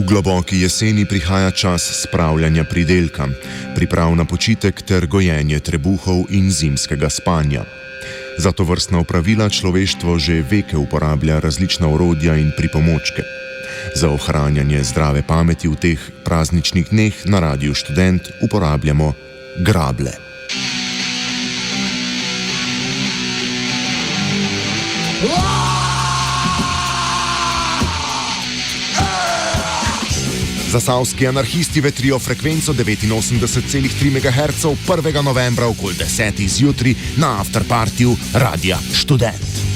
globoki jeseni prihaja čas spravljanja pridelka, priprav na počitek ter gojenje trebuhov in zimskega spanja. Za tovrstna opravila človeštvo že veke uporablja različna orodja in pripomočke. Za ohranjanje zdrave pameti v teh prazničnih dneh na Radiu Študent uporabljamo grable. Zasavski anarhisti vetrijo frekvenco 89,3 MHz 1. novembra okoli 10. zjutraj na afterpartiju Radia Študent.